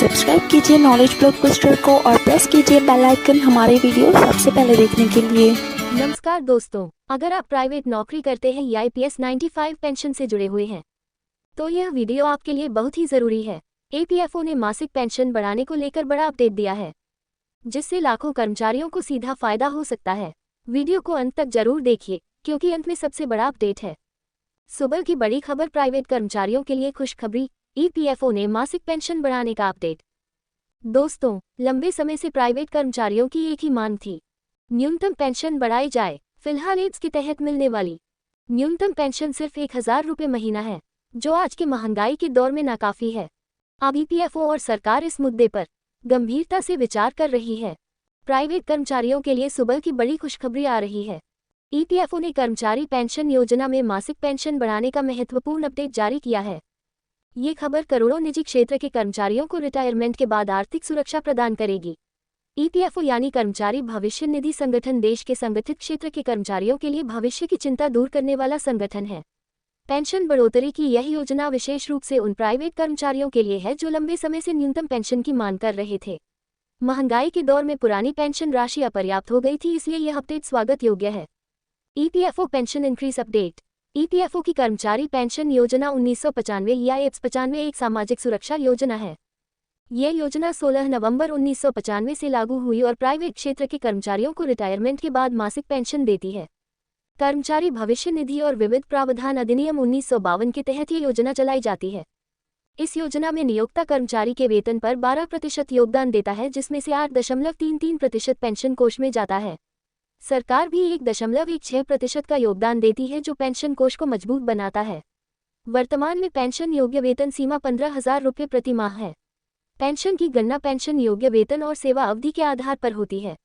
Subscribe कीजिए knowledge blockbuster को और प्रेस कीजिए बेल आइकन हमारे वीडियो सबसे पहले देखने के लिए। नमस्कार दोस्तों, अगर आप प्राइवेट नौकरी करते हैं या APS 95 पेंशन से जुड़े हुए हैं तो यह वीडियो आपके लिए बहुत ही ज़रूरी है। EPFO ने मासिक पेंशन बढ़ाने को लेकर बड़ा अपडेट दिया है, जिससे लाखों कर्मचारियों को सीधा फायदा हो सकता है। वीडियो को अंत तक जरूर देखिए, क्योंकि अंत में सबसे बड़ा अपडेट है। सुबह की बड़ी खबर, प्राइवेट कर्मचारियों के लिए खुशखबरी, EPFO ने मासिक पेंशन बढ़ाने का अपडेट। दोस्तों, लंबे समय से प्राइवेट कर्मचारियों की एक ही मांग थी, न्यूनतम पेंशन बढ़ाई जाए। फिलहाल एड्स के तहत मिलने वाली न्यूनतम पेंशन सिर्फ 1000 रुपये महीना है, जो आज के महंगाई के दौर में नाकाफी है। अब EPFO और सरकार इस मुद्दे पर गंभीरता से विचार कर रही है। प्राइवेट कर्मचारियों के लिए सुबह की बड़ी खुशखबरी आ रही है। EPFO ने कर्मचारी पेंशन योजना में मासिक पेंशन बढ़ाने का महत्वपूर्ण अपडेट जारी किया है। ये खबर करोड़ों निजी क्षेत्र के कर्मचारियों को रिटायरमेंट के बाद आर्थिक सुरक्षा प्रदान करेगी। EPFO यानी कर्मचारी भविष्य निधि संगठन देश के संगठित क्षेत्र के कर्मचारियों के लिए भविष्य की चिंता दूर करने वाला संगठन है। पेंशन बढ़ोतरी की यह योजना विशेष रूप से उन प्राइवेट कर्मचारियों के लिए है जो लंबे समय से न्यूनतम पेंशन की मांग कर रहे थे। महंगाई के दौर में पुरानी पेंशन राशि अपर्याप्त हो गई थी, इसलिए यह अपडेट स्वागत योग्य है। EPFO pension increase update. EPFO की कर्मचारी पेंशन योजना 1995 या एप्स 95 एक सामाजिक सुरक्षा योजना है। यह योजना 16 नवंबर 1995 से लागू हुई और प्राइवेट क्षेत्र के कर्मचारियों को रिटायरमेंट के बाद मासिक पेंशन देती है। कर्मचारी भविष्य निधि और विविध प्रावधान अधिनियम 1952 के तहत ये योजना चलाई जाती है। इस योजना में नियोक्ता कर्मचारी के वेतन पर 12% योगदान देता है, जिसमें से 8.33% पेंशन कोष में जाता है। सरकार भी 1.16% का योगदान देती है, जो पेंशन कोष को मजबूत बनाता है। वर्तमान में पेंशन योग्य वेतन सीमा 15,000 रुपये प्रति माह है। पेंशन की गणना पेंशन योग्य वेतन और सेवा अवधि के आधार पर होती है।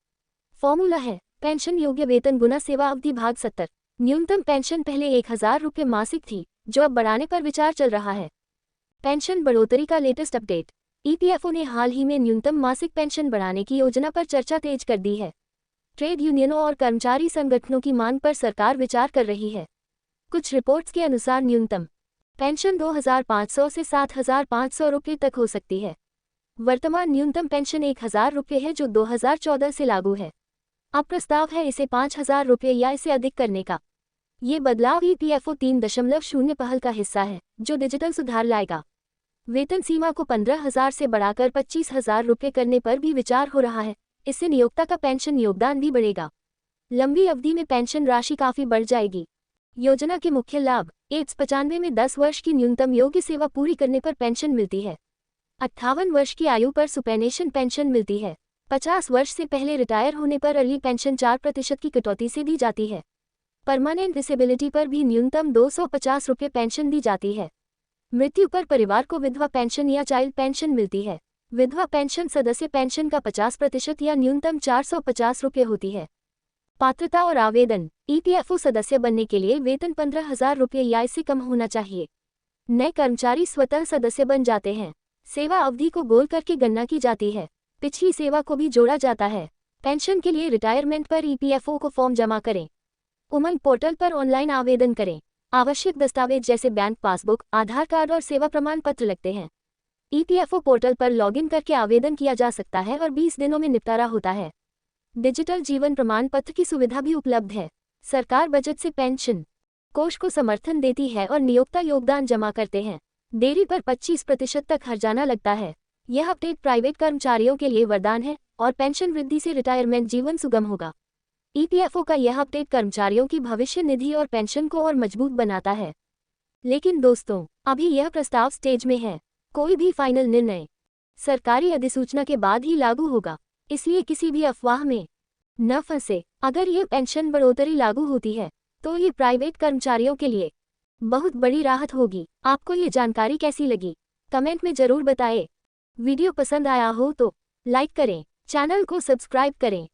फॉर्मूला है पेंशन योग्य वेतन गुना सेवा अवधि भाग 70। न्यूनतम पेंशन पहले 1000 रुपये मासिक थी, जो अब बढ़ाने पर विचार चल रहा है। पेंशन बढ़ोतरी का लेटेस्ट अपडेट। EPFO ने हाल ही में न्यूनतम मासिक पेंशन बढ़ाने की योजना पर चर्चा तेज कर दी है। ट्रेड यूनियनों और कर्मचारी संगठनों की मांग पर सरकार विचार कर रही है। कुछ रिपोर्ट्स के अनुसार न्यूनतम पेंशन 2500 से 7500 रुपये तक हो सकती है। वर्तमान न्यूनतम पेंशन 1000 रुपये है, जो 2014 से लागू है। अब प्रस्ताव है इसे 5000 रुपये या इसे अधिक करने का। ये बदलाव EPFO 3.0 पहल का हिस्सा है, जो डिजिटल सुधार लाएगा। वेतन सीमा को 15,000 से बढ़ाकर 25,000 रुपये करने पर भी विचार हो रहा है। इससे नियोक्ता का पेंशन योगदान भी बढ़ेगा। लंबी अवधि में पेंशन राशि काफी बढ़ जाएगी। योजना के मुख्य लाभ। एप्स 95 में 10 वर्ष की न्यूनतम योग्य सेवा पूरी करने पर पेंशन मिलती है। 58 वर्ष की आयु पर सुपेनेशन पेंशन मिलती है। 50 वर्ष से पहले रिटायर होने पर अर्ली पेंशन 4% की कटौती से दी जाती है। परमानेंट डिसेबिलिटी पर भी न्यूनतम 250 रुपये पेंशन दी जाती है। मृत्यु पर परिवार को विधवा पेंशन या चाइल्ड पेंशन मिलती है। विधवा पेंशन सदस्य पेंशन का 50% या न्यूनतम 450 रुपये होती है। पात्रता और आवेदन। EPFO सदस्य बनने के लिए वेतन 15,000 रुपये या इससे कम होना चाहिए। नए कर्मचारी स्वतः सदस्य बन जाते हैं। सेवा अवधि को गोल करके गणना की जाती है। पिछली सेवा को भी जोड़ा जाता है। पेंशन के लिए रिटायरमेंट पर EPFO को फॉर्म जमा करें। उमंग पोर्टल पर ऑनलाइन आवेदन करें। आवश्यक दस्तावेज जैसे बैंक पासबुक, आधार कार्ड और सेवा प्रमाण पत्र लगते हैं। EPFO पोर्टल पर लॉगिन करके आवेदन किया जा सकता है और 20 दिनों में निपटारा होता है। डिजिटल जीवन प्रमाण पत्र की सुविधा भी उपलब्ध है। सरकार बजट से पेंशन कोष को समर्थन देती है और नियोक्ता योगदान जमा करते हैं। देरी पर 25% तक हर्जाना लगता है। यह अपडेट प्राइवेट कर्मचारियों के लिए वरदान है और पेंशन वृद्धि से रिटायरमेंट जीवन सुगम होगा। EPFO का यह अपडेट कर्मचारियों की भविष्य निधि और पेंशन को और मजबूत बनाता है। लेकिन दोस्तों, अभी यह प्रस्ताव स्टेज में है। कोई भी फाइनल निर्णय सरकारी अधिसूचना के बाद ही लागू होगा, इसलिए किसी भी अफवाह में न फंसे। अगर यह पेंशन बढ़ोतरी लागू होती है तो ये प्राइवेट कर्मचारियों के लिए बहुत बड़ी राहत होगी। आपको ये जानकारी कैसी लगी, कमेंट में जरूर बताएं। वीडियो पसंद आया हो तो लाइक करें, चैनल को सब्सक्राइब करें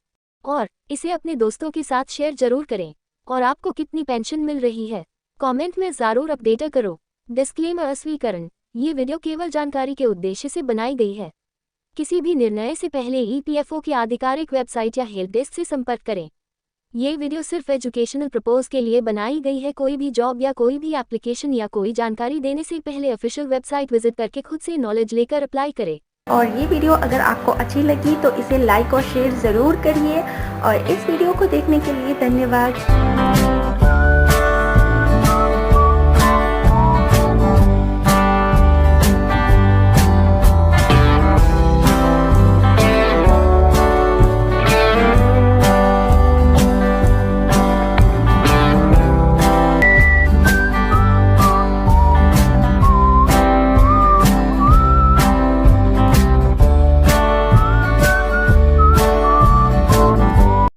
और इसे अपने दोस्तों के साथ शेयर जरूर करें। और आपको कितनी पेंशन मिल रही है, कमेंट में जरूर अपडेट करो। डिस्क्लेमर स्वीकरण। ये वीडियो केवल जानकारी के उद्देश्य से बनाई गई है। किसी भी निर्णय से पहले EPFO की आधिकारिक वेबसाइट या हेल्प डेस्क से संपर्क करें। ये वीडियो सिर्फ एजुकेशनल पर्पस के लिए बनाई गई है। कोई भी जॉब या कोई भी एप्लीकेशन या कोई जानकारी देने से पहले ऑफिशियल वेबसाइट विजिट करके खुद से नॉलेज लेकर अप्लाई करें। और ये वीडियो अगर आपको अच्छी लगी तो इसे लाइक और शेयर ज़रूर करिए और इस वीडियो को देखने के लिए धन्यवाद।